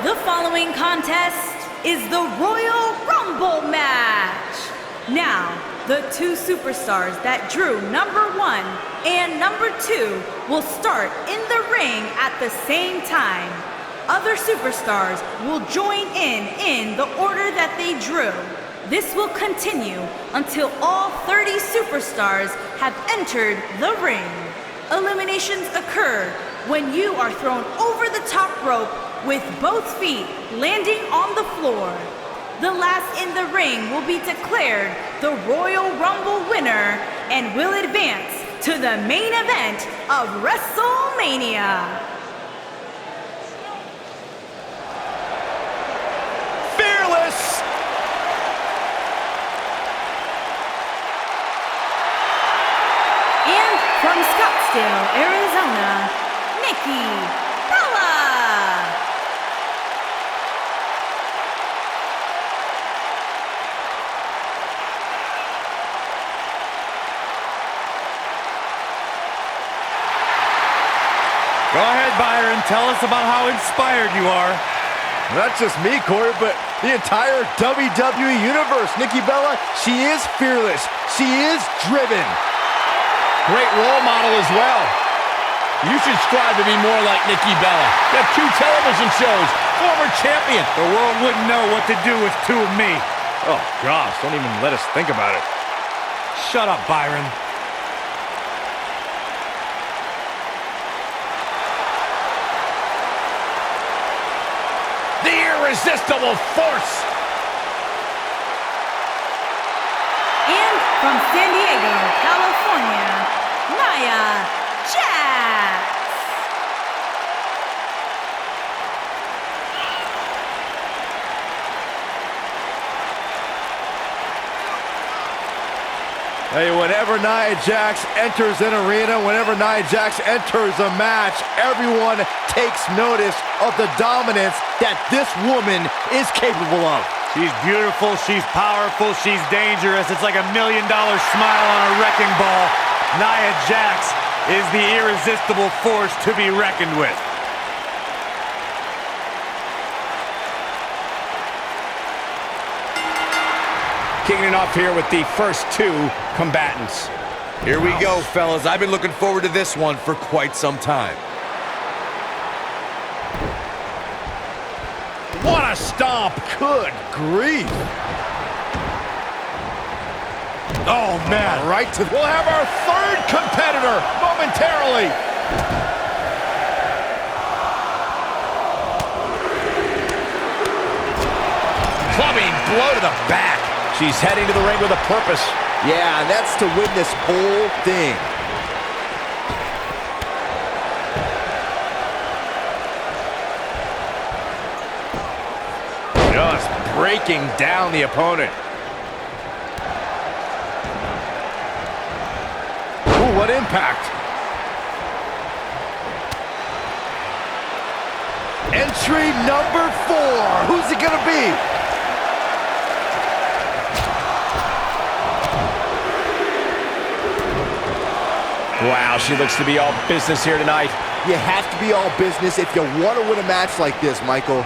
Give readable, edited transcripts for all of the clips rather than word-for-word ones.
The following contest is the Royal Rumble match. Now, the two superstars that drew number 1 and number 2 will start in the ring at the same time. Other superstars will join in the order that they drew. This will continue until all 30 superstars have entered the ring. Eliminations occur when you are thrown over the top rope with both feet landing on the floor. The last in the ring will be declared the Royal Rumble winner and will advance to the main event of WrestleMania. Fearless! And from Scottsdale, Arizona, Nikki Bella. Go ahead, Byron. Tell us about how inspired you are. Not just me, Corey, but the entire WWE Universe. Nikki Bella, she is fearless. She is driven. Great role model as well. You should strive to be more like Nikki Bella. You have 2 television shows, former champion. The world wouldn't know what to do with 2 of me. Oh, gosh, don't even let us think about it. Shut up, Byron. The irresistible force. And from San Diego, California, Nia Jax. Hey, whenever Nia Jax enters an arena, whenever Nia Jax enters a match, everyone takes notice of the dominance that this woman is capable of. She's beautiful, she's powerful, she's dangerous. It's like $1 million smile on a wrecking ball. Nia Jax is the irresistible force to be reckoned with. Kicking it off here with the first 2 combatants. Here we go, fellas. I've been looking forward to this one for quite some time. What a stomp! Good grief. Oh, man. Right to... We'll have our 3rd competitor momentarily. Clubbing blow to the back. She's heading to the ring with a purpose. Yeah, and that's to win this whole thing. Just breaking down the opponent. Ooh, what impact. Entry number 4. Who's it gonna be? Wow, she looks to be all business here tonight. You have to be all business if you want to win a match like this, Michael.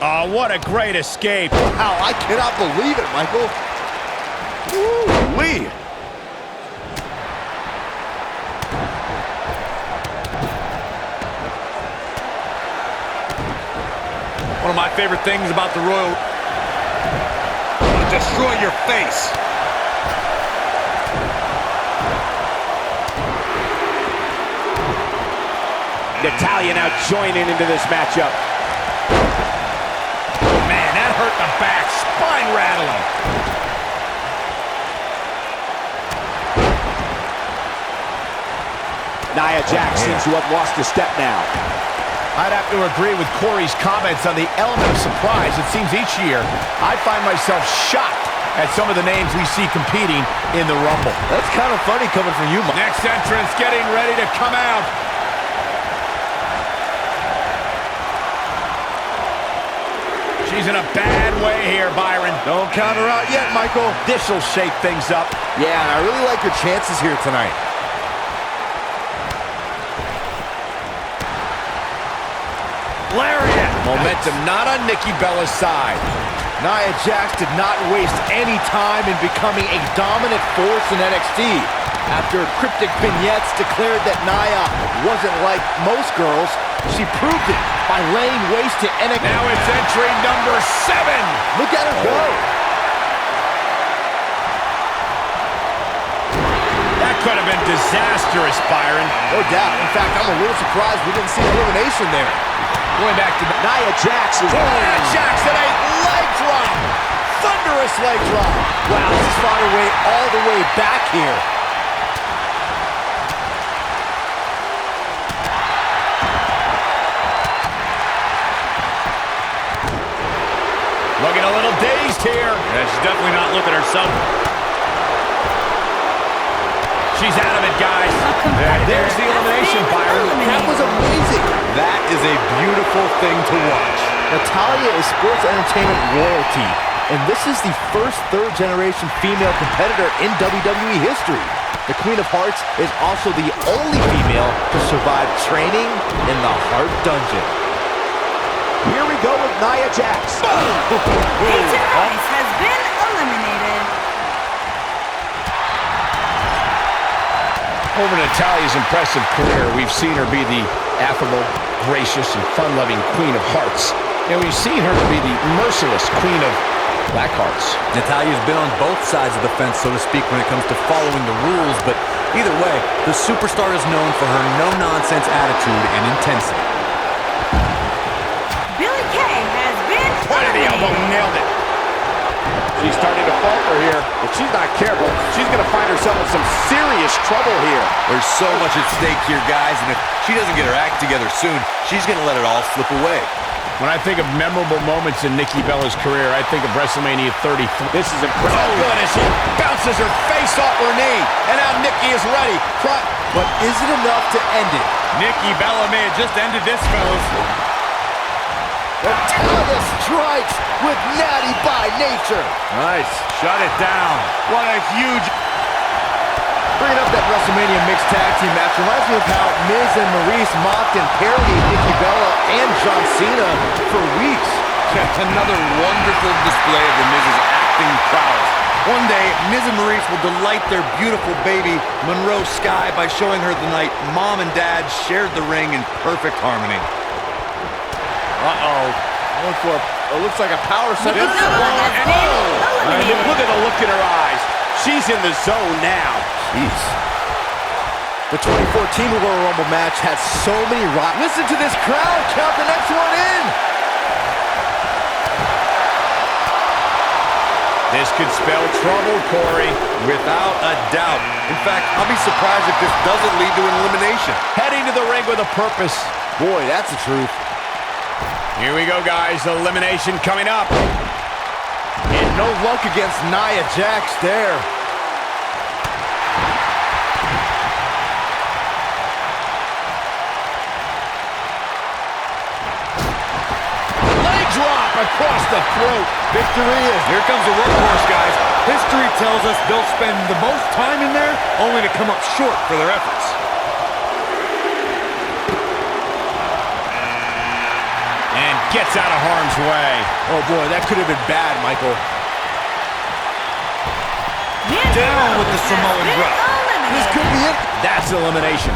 Oh, what a great escape. Wow, I cannot believe it, Michael. Woo-wee. One of my favorite things about the Royal... Destroy your face. Natalya now joining into this matchup. Man, that hurt the back. Spine rattling. Nia Jax seems to have lost a step now. I'd have to agree with Corey's comments on the element of surprise. It seems each year I find myself shocked at some of the names we see competing in the Rumble. That's kind of funny coming from you, Mike. Next entrance getting ready to come out. She's in a bad way here, Byron. Don't count her out yet, Michael. This'll shake things up. Yeah, and I really like her chances here tonight. Momentum not on Nikki Bella's side. Nia Jax did not waste any time in becoming a dominant force in NXT. After cryptic vignettes declared that Nia wasn't like most girls, she proved it by laying waste to NXT. Now it's entry number 7. Look at her go. That could have been disastrous, Byron. No doubt. In fact, I'm a little surprised we didn't see elimination there. Going back to Nia Jax. Nia Jax and a leg drop. Thunderous leg drop. Wow, she's fought her way all the way back here. Looking a little dazed here. Yeah, she's definitely not looking herself. She's out of it, guys. There's the elimination, Byron. That was amazing. That is a beautiful thing to watch. Natalya is sports entertainment royalty, and this is the first third-generation female competitor in WWE history. The Queen of Hearts is also the only female to survive training in the Heart Dungeon. Here we go with Nia Jax. Peyton Royce has been eliminated. Over Natalya's impressive career, we've seen her be the affable, gracious, and fun-loving Queen of Hearts. And we've seen her be the merciless Queen of Black Hearts. Natalya's been on both sides of the fence, so to speak, when it comes to following the rules, but either way, the superstar is known for her no-nonsense attitude and intensity. Billie Kay has been Point of the elbow, nailed it. She's starting to falter here. If she's not careful, she's going to find herself in some serious trouble here. There's so much at stake here, guys, and if she doesn't get her act together soon, she's going to let it all slip away. When I think of memorable moments in Nikki Bella's career, I think of WrestleMania 33. This is impressive. Oh, good, as she bounces her face off her knee. And now Nikki is ready. But is it enough to end it? Nikki Bella may have just ended this, fellas. Natalya strikes with Natty by nature. Nice. Shut it down. What a huge... Bringing up that WrestleMania mixed tag team match reminds me of how Miz and Maurice mocked and parodied Nikki Bella and John Cena for weeks. Another wonderful display of the Miz's acting prowess. One day, Miz and Maurice will delight their beautiful baby, Monroe Sky, by showing her the night Mom and Dad shared the ring in perfect harmony. Uh-oh. Going for it looks like a power set. Nikki Bella has been eliminated. Look at the look in her eyes. She's in the zone now. Jeez. The 2014 Royal Rumble match had so many Listen to this crowd count the next one in. This could spell trouble, Corey. Without a doubt. In fact, I'll be surprised if this doesn't lead to an elimination. Heading to the ring with a purpose. Boy, that's the truth. Here we go, guys. Elimination coming up. And no luck against Nia Jax there. Leg drop across the throat. Victory is... Here comes the workhorse, guys. History tells us they'll spend the most time in there only to come up short for their efforts. And gets out of harm's way. Oh, boy, that could have been bad, Michael. Down with the Samoan drop. This could be it. That's elimination.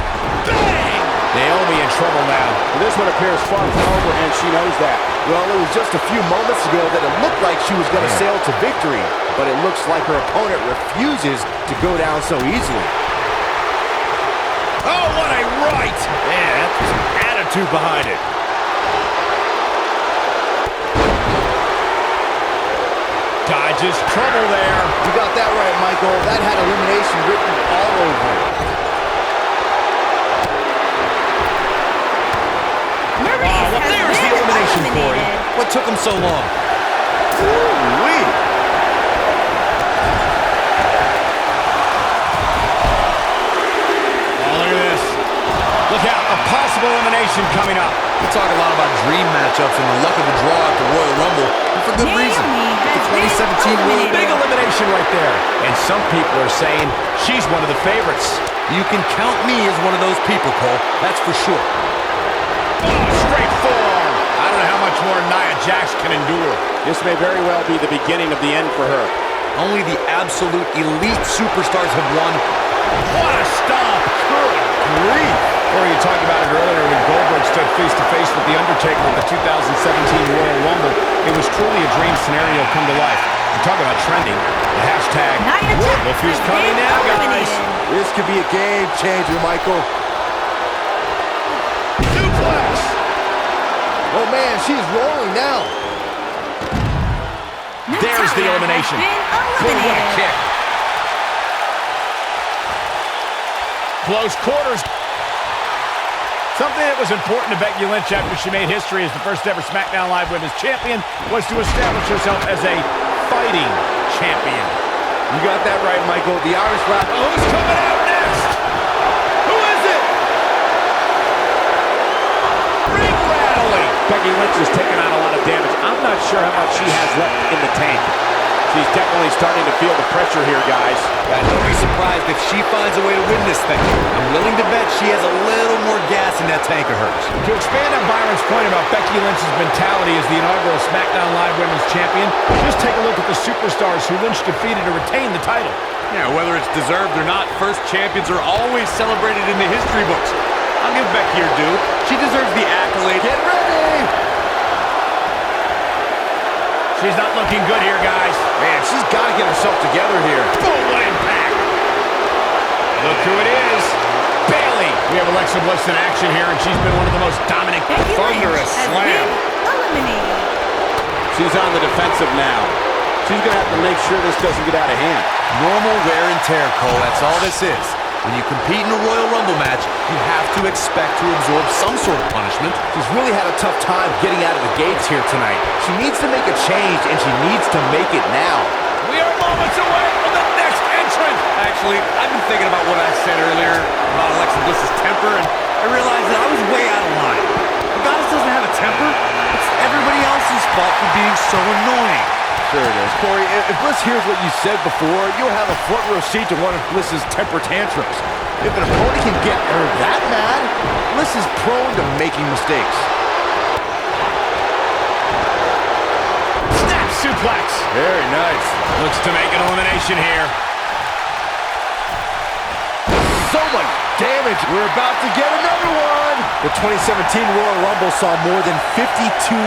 Bang! Naomi in trouble now. This one appears far from over, and she knows that. Well, it was just a few moments ago that it looked like she was going to sail to victory, but it looks like her opponent refuses to go down so easily. Oh, what a right! Man, that's some attitude behind it. Dodges trouble there. You got that right, Michael. That had elimination written all over it. There's the elimination, Corey. What took them so long? Ooh-wee. Oh, look at this. Look out, a possible elimination coming up. We talk a lot about dream matchups and the luck of the draw at the Royal Rumble, and for good reason. The 2017 Royal Big elimination right there. And some people are saying she's one of the favorites. You can count me as one of those people, Cole. That's for sure. Oh, straight forearm. I don't know how much much more Nia Jax can endure. This may very well be the beginning of the end for her. Only the absolute elite superstars have won. What a stomp! Good grief! Corey, you talked about it earlier when Goldberg stood face-to-face with The Undertaker at the 2017 Royal Rumble. It was truly a dream scenario come to life. And talk about trending. The hashtag, Nia Jax look who's has coming been now, guys. eliminated. This could be a game changer, Michael. Suplex! Oh, man, she's rolling now. There's the elimination. Boom, what a kick. Close quarters. Something that was important to Becky Lynch after she made history as the first ever SmackDown Live Women's Champion was to establish herself as a fighting champion. You got that right, Michael. The Irish Rap. Oh, who's coming out next? Who is it? Ring rattling. Becky Lynch is taking on a lot of damage. I'm not sure how much she has left in the tank. She's definitely starting to feel the pressure here, guys. Don't be surprised if she finds a way to win this thing. I'm willing to bet she has a little more gas in that tank of hers. To expand on Byron's point about Becky Lynch's mentality as the inaugural SmackDown Live Women's Champion, just take a look at the superstars who Lynch defeated to retain the title. Yeah, whether it's deserved or not, first champions are always celebrated in the history books. I'll give Becky her due. She deserves the accolade. Get ready! She's not looking good here, guys. Man, she's got to get herself together here. Boom, what impact! Look who it is. Bayley. We have Alexa Bliss in action here, and she's been one of the most dominant. Becky Thunderous Lynch has slam. been eliminated. She's on the defensive now. She's going to have to make sure this doesn't get out of hand. Normal wear and tear, Cole. That's all this is. When you compete in a Royal Rumble match, you have to expect to absorb some sort of punishment. She's really had a tough time getting out of the gates here tonight. She needs to make a change, and she needs to make it now. We are moments away from the next entrant. Actually, I've been thinking about what I said earlier about Alexa Bliss's temper, and I realized that I was way out of line. The goddess doesn't have a temper. It's everybody else's fault for being so annoying. Sure it is. Corey, if Bliss hears what you said before, you'll have a front row seat to one of Bliss's temper tantrums. If an opponent can get her that mad, Bliss is prone to making mistakes. Snap suplex. Very nice. Looks to make an elimination here. So much damage. We're about to get another one. The 2017 Royal Rumble saw more than 52,000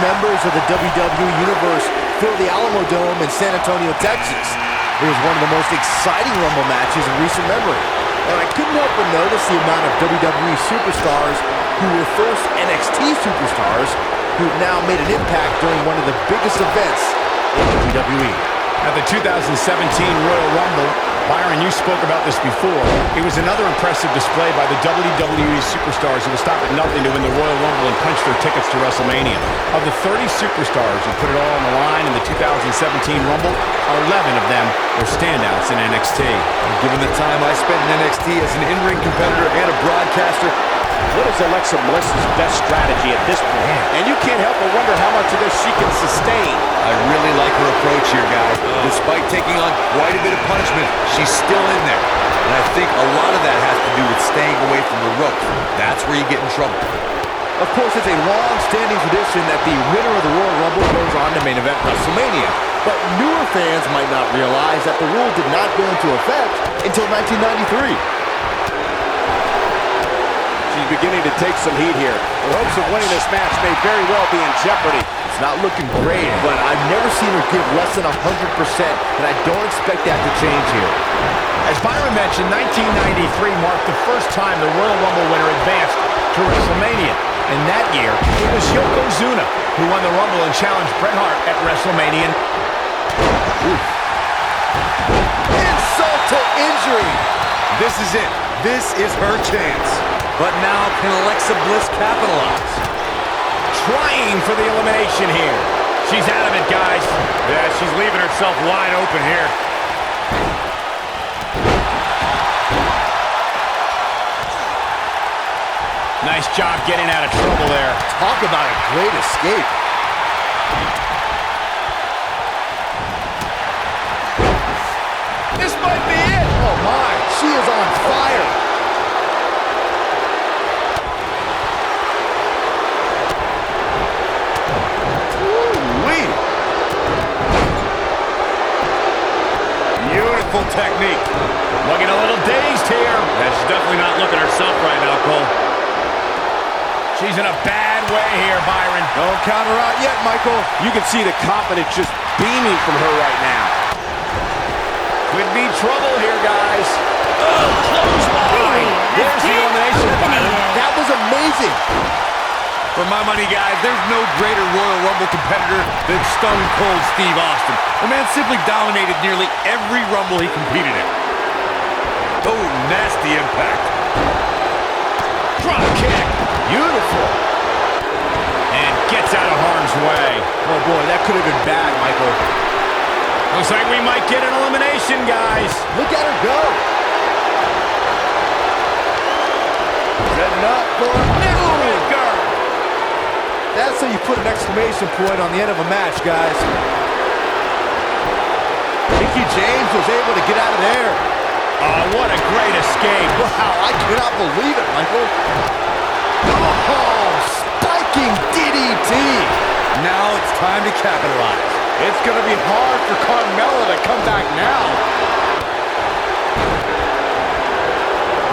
members of the WWE Universe fill the Alamo Dome in San Antonio, Texas. It was one of the most exciting Rumble matches in recent memory. And I couldn't help but notice the amount of WWE superstars who were first NXT superstars who've now made an impact during one of the biggest events in WWE. At the 2017 Royal Rumble, Byron, you spoke about this before. It was another impressive display by the WWE superstars who would stop at nothing to win the Royal Rumble and punch their tickets to WrestleMania. Of the 30 superstars who put it all on the line in the 2017 Rumble, 11 of them were standouts in NXT. Given the time I spent in NXT as an in-ring competitor and a broadcaster, what is Alexa Bliss's best strategy at this point? And you can't help but wonder how much of this she can sustain. I really like her approach here, guys. Despite taking on quite a bit of punishment, she's still in there. And I think a lot of that has to do with staying away from the ropes. That's where you get in trouble. Of course, it's a long-standing tradition that the winner of the Royal Rumble goes on to main event WrestleMania. But newer fans might not realize that the rule did not go into effect until 1993. She's beginning to take some heat here. The hopes of winning this match may very well be in jeopardy. It's not looking great, but I've never seen her give less than 100%, and I don't expect that to change here. As Byron mentioned, 1993 marked the first time the Royal Rumble winner advanced to WrestleMania. And that year, it was Yokozuna who won the Rumble and challenged Bret Hart at WrestleMania. Insult to injury. This is it. This is her chance. But now, can Alexa Bliss capitalize? Trying for the elimination here. She's out of it, guys. Yeah, she's leaving herself wide open here. Nice job getting out of trouble there. Talk about a great escape. This might be it. Oh my, she is on fire. She's in a bad way here, Byron. Don't count her out yet, Michael. You can see the confidence just beaming from her right now. Could be trouble here, guys. Oh, clothesline. There's the elimination, Byron. That was amazing. For my money, guys, there's no greater Royal Rumble competitor than Stone Cold Steve Austin. The man simply dominated nearly every Rumble he competed in. Oh, nasty impact. Drop kick. Beautiful. And gets out of harm's way. Oh, boy, that could have been bad, Michael. Looks like we might get an elimination, guys. Look at her go. Setting up for a Kicker. That's how you put an exclamation point on the end of a match, guys. Mickie James was able to get out of there. Oh, what a great escape. Wow, I cannot believe it, Michael. Oh, spiking DDT. Now it's time to capitalize. It's going to be hard for Carmella to come back now.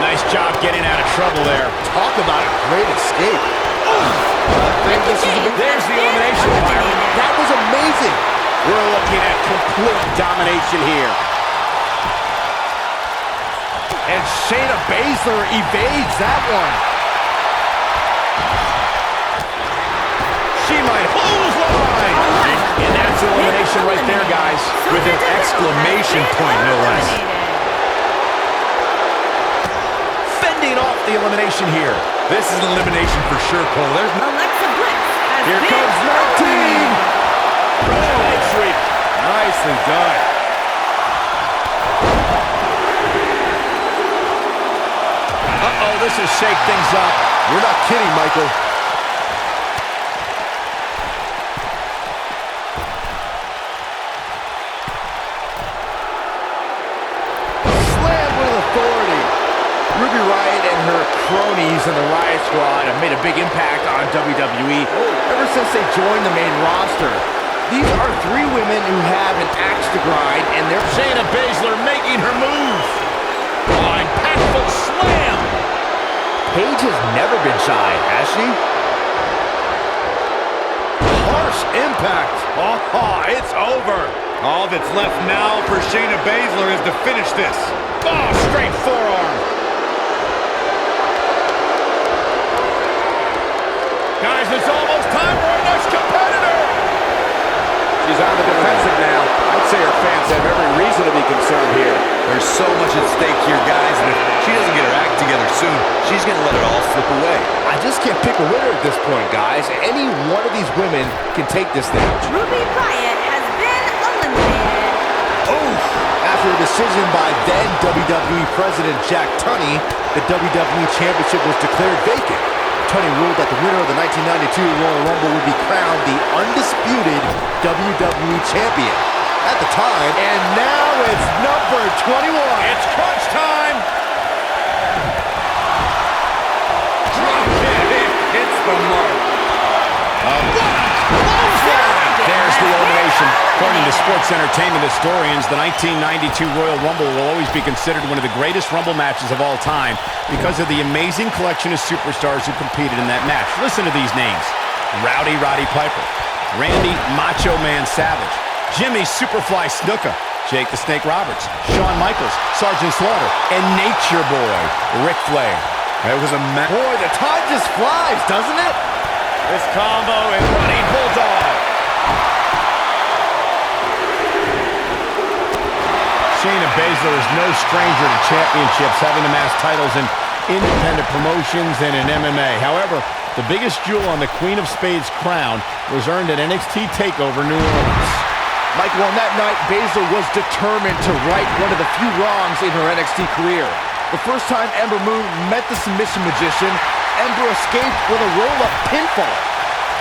Nice job getting out of trouble there. Talk about a great escape. There's the elimination, Byron. That was amazing. We're looking at complete domination here. And Shayna Baszler evades that one. She might clothesline. And that's the elimination right there, guys. With an exclamation point, no less. Fending off the elimination here. This is an elimination for sure, Cole. There's no... Alexa Bliss has Here been comes 19. Leg sweep. Nicely done. Uh-oh, this will shake things up. You're not kidding, Michael. Slam with authority. Ruby Riott and her cronies in the Riot Squad have made a big impact on WWE ever since they joined the main roster. These are three women who have an axe to grind, and they're... Shayna Baszler making her move. Oh, impactful slam. Paige has never been shy, has she? harsh impact. Oh, it's over. All that's left now for Shayna Baszler is to finish this. Oh, straight forearm. Guys, it's almost time for our next competitor. She's on the defensive now. I'd say her fans have every reason to be concerned here. There's so much at stake here, guys, and if she doesn't get her act together soon, she's going to let it all slip away. I just can't pick a winner at this point, guys. Any one of these women can take this match. Ruby Riott has been eliminated. Oh! After a decision by then WWE President Jack Tunney, the WWE Championship was declared vacant. Tunney ruled that the winner of the 1992 Royal Rumble would be crowned the undisputed WWE Champion at the time. And now it's number 21. It's crunch time. Drop kick. Hits the mark. There's the elimination. According to sports entertainment historians, the 1992 Royal Rumble will always be considered one of the greatest Rumble matches of all time because of the amazing collection of superstars who competed in that match. Listen to these names: Rowdy Roddy Piper, Randy Macho Man Savage, Jimmy Superfly Snuka, Jake the Snake Roberts, Shawn Michaels, Sergeant Slaughter, and Nature Boy Ric Flair. That was a match. Boy, the time just flies, doesn't it? This combo and running bulldog. Shayna Baszler is no stranger to championships, having amassed titles in independent promotions and in MMA. However, the biggest jewel on the Queen of Spades crown was earned at NXT TakeOver New Orleans. Michael, on that night, Baszler was determined to right one of the few wrongs in her NXT career. The first time Ember Moon met the submission magician, Ember escaped with a roll-up pinfall.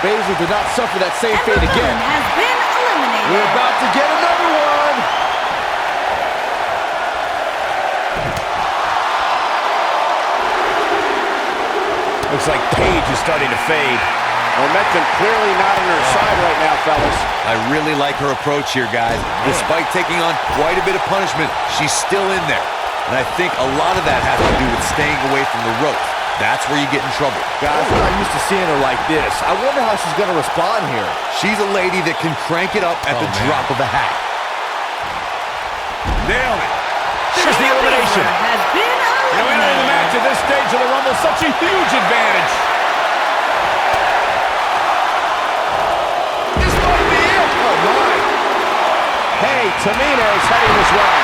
Baszler did not suffer that same fate again. Has been eliminated. We're about to get another one. Looks like Paige is starting to fade. Momentum clearly not on her side right now, fellas. I really like her approach here, guys. Despite taking on quite a bit of punishment, she's still in there. And I think a lot of that has to do with staying away from the ropes. that's where you get in trouble. Guys, I'm not used to seeing her like this. I wonder how she's going to respond here. She's a lady that can crank it up at the drop of a hat. Nailed it. There's the elimination. Has been eliminated. Entering the match at this stage of the Rumble, such a huge advantage. This might be it. Oh, my. Hey, Tamina is heading this way.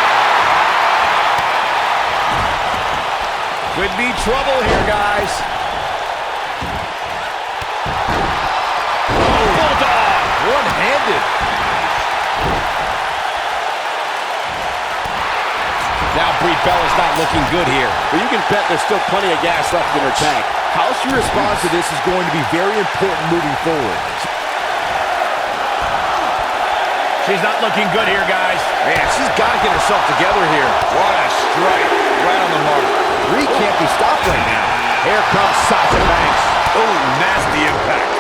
Could be trouble here, guys. Oh, bulldog. One-handed. Now Brie Bella's not looking good here. But you can bet there's still plenty of gas left in her tank. How she responds to this is going to be very important moving forward. She's not looking good here, guys. Man, she's got to get herself together here. What a strike. Right on the mark. Brie can't be stopped right now. Here comes Sasha Banks. Oh, nasty impact.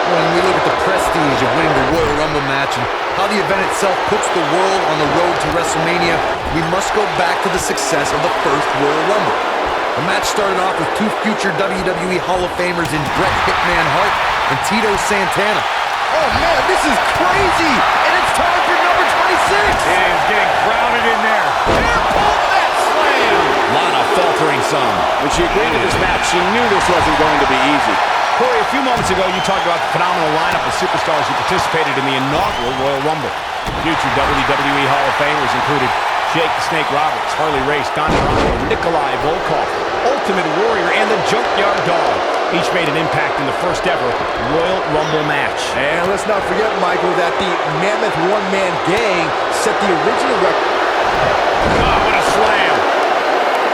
When we look at the prestige of winning the Royal Rumble match and how the event itself puts the world on the road to WrestleMania, we must go back to the success of the first Royal Rumble. The match started off with two future WWE Hall of Famers in Bret Hitman Hart and Tito Santana. Oh, man, this is crazy. And it's time for number 26. It is getting crowded in there. Careful that slam. Lana faltering some. When she agreed to this match, she knew this wasn't going to be easy. Corey, a few moments ago, you talked about the phenomenal lineup of superstars who participated in the inaugural Royal Rumble. Future WWE Hall of Famers included Jake the Snake Roberts, Harley Race, Don Muraco, Nikolai Volkov, Ultimate Warrior, and the Junkyard Dog. Each made an impact in the first ever Royal Rumble match. And let's not forget, Michael, that the Mammoth One-Man Gang set the original record. Oh, what a slam.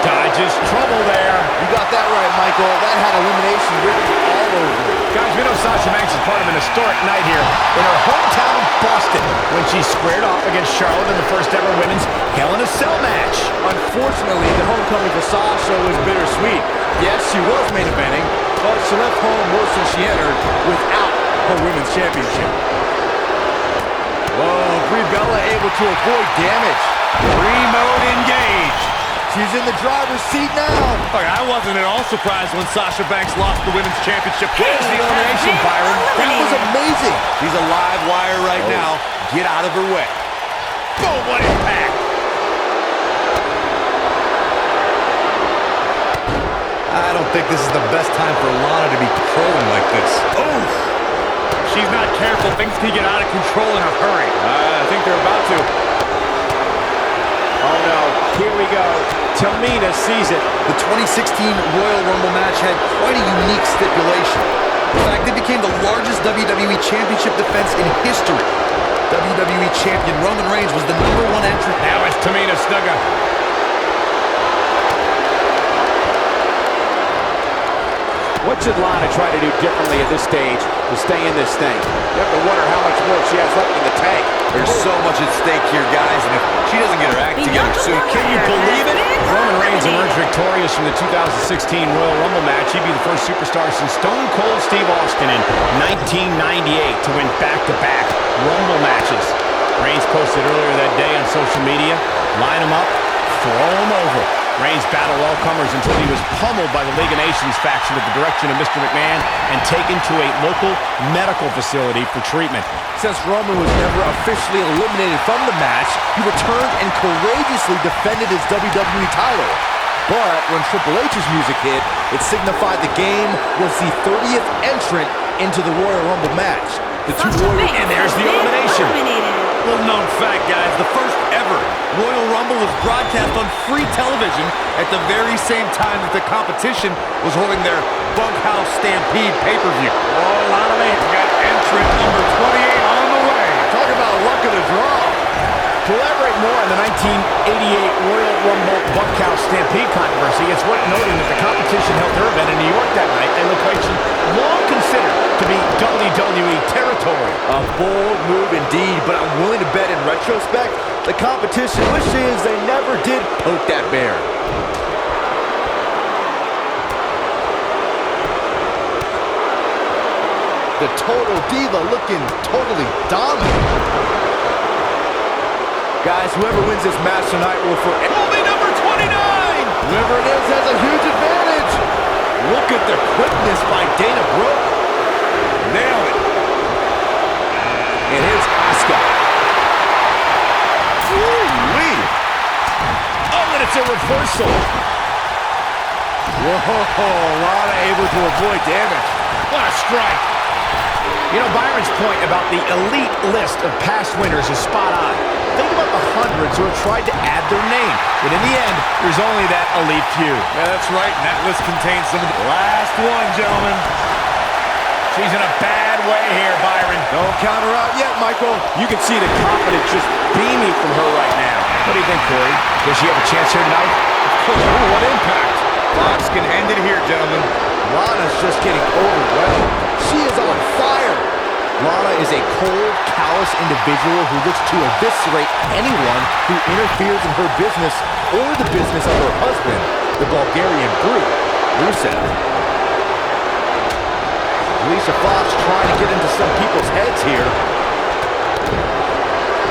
Dodges trouble there. You got that right, Michael. That had elimination written all over it. Guys, we know Sasha Banks is part of an historic night here in her hometown of Boston when she squared off against Charlotte in the first ever women's Hell in a Cell match. Unfortunately, the homecoming for Sasha was bittersweet. Yes, she was main eventing, but she left home worse than she entered without her women's championship. Whoa, Brie Bella able to avoid damage. Remote engage. She's in the driver's seat now. Look, I wasn't at all surprised when Sasha Banks lost the women's championship. There's the elimination, Byron. That was amazing. She's a live wire right now. Get out of her way. Oh, what impact. I don't think this is the best time for Lana to be controlling like this. Oh, she's not careful. Things can get out of control in a hurry. I think they're about to. Oh, no. Here we go. Tamina sees it. The 2016 Royal Rumble match had quite a unique stipulation. In fact, it became the largest WWE Championship defense in history. WWE Champion Roman Reigns was the #1 entrant. Now it's Tamina Snuka. What should Lana try to do differently at this stage to stay in this thing? You have to wonder how much more she has left in the tank. There's so much at stake here, guys, and if she doesn't get her act together soon, Can you believe it? Roman Reigns emerged victorious from the 2016 Royal Rumble match. He'd be the first superstar since Stone Cold Steve Austin in 1998 to win back-to-back Rumble matches. Reigns posted earlier that day on social media, line him up, throw him over. Reigns battled all comers until he was pummeled by the League of Nations faction at the direction of Mr. McMahon and taken to a local medical facility for treatment. Since Roman was never officially eliminated from the match, he returned and courageously defended his WWE title. But when Triple H's music hit, it signified the game was the 30th entrant into the Royal Rumble match. The two Warriors, and there's the elimination. little known fact, guys, the first ever Royal Rumble was broadcast on free television at the very same time that the competition was holding their Bunkhouse Stampede pay-per-view. Oh, Lana Vance got entrant number 28 on the way. Talk about luck of the draw. To elaborate more on the 1988 Royal Rumble Bunkhouse Stampede controversy, it's worth noting that the competition held their event in New York that night, a location long considered to be WWE territory. A bold move indeed, but I'm willing to bet in retrospect, the competition wishes they never did poke that bear. The Total Diva looking totally dominant. Guys, whoever wins this match tonight will forever... Movie number 29! Whoever it is has a huge advantage. Look at the quickness by Dana Brooke. Nailed it. And here's Asuka. Ooh-wee. Oh, and it's a reversal. Whoa, Lana able to avoid damage. What a strike. You know, Byron's point about the elite list of past winners is spot on. Think about the hundreds who have tried to add their name. But in the end, there's only that elite few. Yeah, that's right, and that list contains some of the last one, gentlemen. She's in a bad way here, Byron. Don't count her out yet, Michael. You can see the confidence just beaming from her right now. What do you think, Corey? Does she have a chance here tonight? Oh, what impact. Fox can end it here, gentlemen. Lana's just getting overwhelmed. She is on fire. Lana is a cold, callous individual who looks to eviscerate anyone who interferes in her business or the business of her husband, the Bulgarian brute, Rusev. Alicia Fox trying to get into some people's heads here.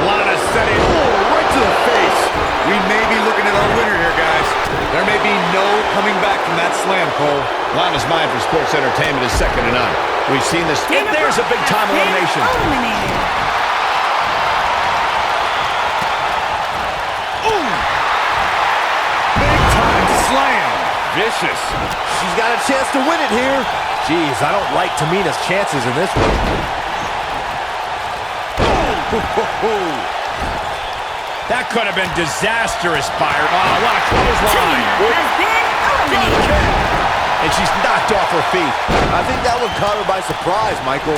Lana setting Right to the face. We may be looking at our winner here, guys. There may be no coming back from that slam, Cole. Lana's mind for sports entertainment is second to none. We've seen this. And there's a big-time elimination. Eliminated. Ooh! Big-time slam. Vicious. She's got a chance to win it here. Jeez, I don't like Tamina's chances in this one. That could have been disastrous, Byron. Oh, what a clothesline. Tamina has been eliminated. And she's knocked off her feet. I think that one caught her by surprise, Michael.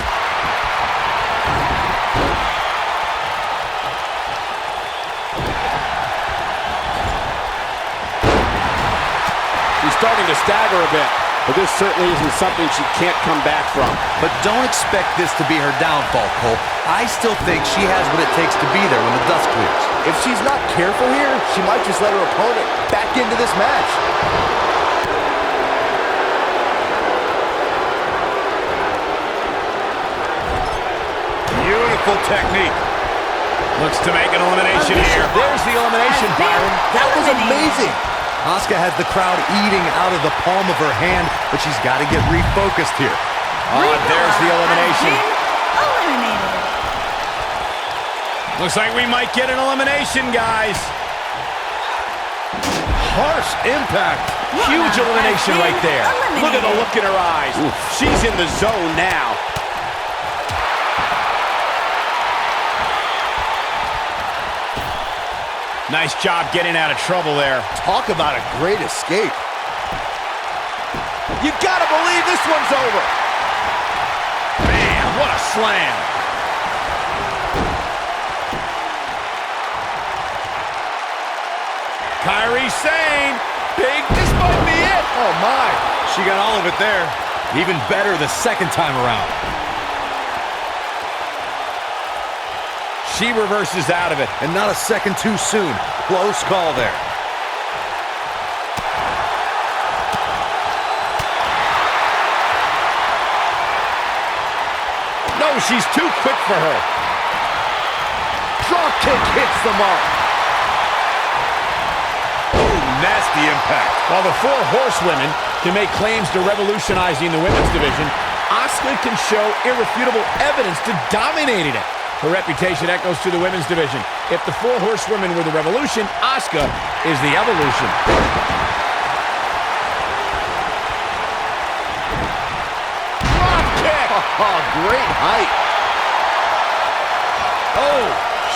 She's starting to stagger a bit, but this certainly isn't something she can't come back from. But don't expect this to be her downfall, Cole. I still think she has what it takes to be there when the dust clears. If she's not careful here, she might just let her opponent back into this match. Beautiful technique. Looks to make an elimination here. There's the elimination, Byron. That was amazing. Asuka has the crowd eating out of the palm of her hand, but she's got to get refocused here. There's the elimination. Eliminated. Looks like we might get an elimination, guys. Harsh impact. Huge elimination right there. Look at the look in her eyes. She's in the zone now. Nice job getting out of trouble there. Talk about a great escape. You gotta believe this one's over. Man, what a slam. Kairi Sane. Big, this might be it. Oh, my. She got all of it there. Even better the second time around. She reverses out of it. And not a second too soon. Close call there. No, she's too quick for her. Drop kick hits the mark. Nasty impact. While the four horsewomen can make claims to revolutionizing the women's division, Asuka can show irrefutable evidence to dominating it. Her reputation echoes to the women's division. If the four horsewomen were the revolution, Asuka is the evolution. Drop kick! Oh, great height. Oh,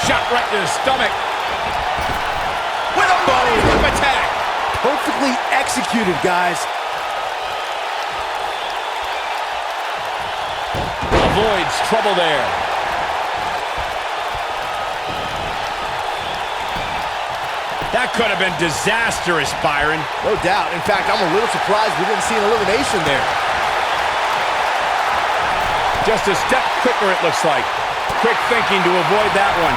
shot right to the stomach. With a body whip attack. Perfectly executed, guys. Avoids trouble there. That could have been disastrous, Byron. No doubt. In fact, I'm a little surprised we didn't see an elimination there. Just a step quicker, it looks like. Quick thinking to avoid that one.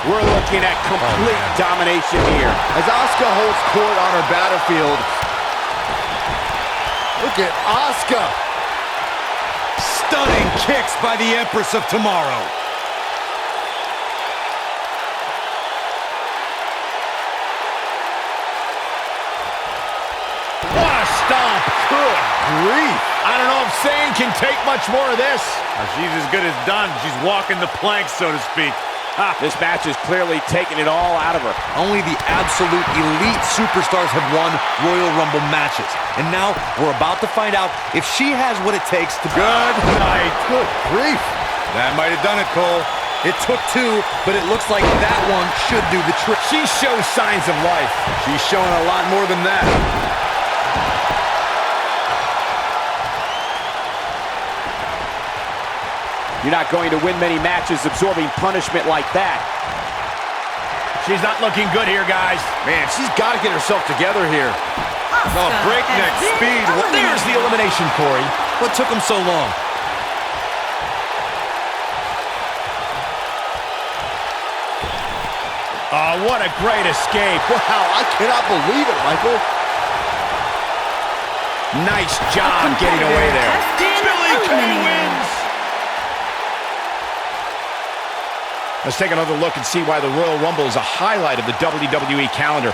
We're looking at complete domination here. As Asuka holds court on her battlefield. Look at Asuka. Stunning kicks by the Empress of Tomorrow. What a stomp. Good grief. I don't know if Sane can take much more of this. She's as good as done. She's walking the plank, so to speak. This match is clearly taking it all out of her. Only the absolute elite superstars have won Royal Rumble matches. And now we're about to find out if she has what it takes to... Good night. Good grief. That might have done it, Cole. It took two, but it looks like that one should do the trick. She shows signs of life. She's showing a lot more than that. You're not going to win many matches absorbing punishment like that. She's not looking good here, guys. Man, she's got to get herself together here. Oh, breakneck speed. There's the elimination, Corey. What took him so long? Oh, what a great escape. Wow, I cannot believe it, Michael. Nice job getting away there. Billy Kay wins. Let's take another look and see why the Royal Rumble is a highlight of the WWE calendar.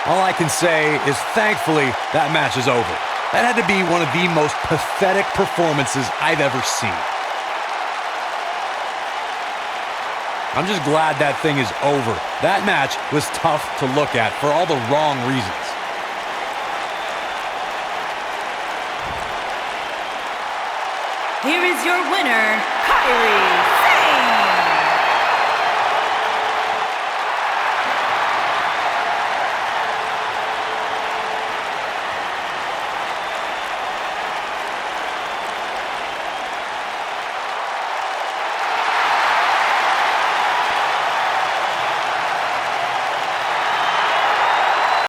All I can say is thankfully that match is over. That had to be one of the most pathetic performances I've ever seen. I'm just glad that thing is over. That match was tough to look at for all the wrong reasons. Here is your winner, Kyrie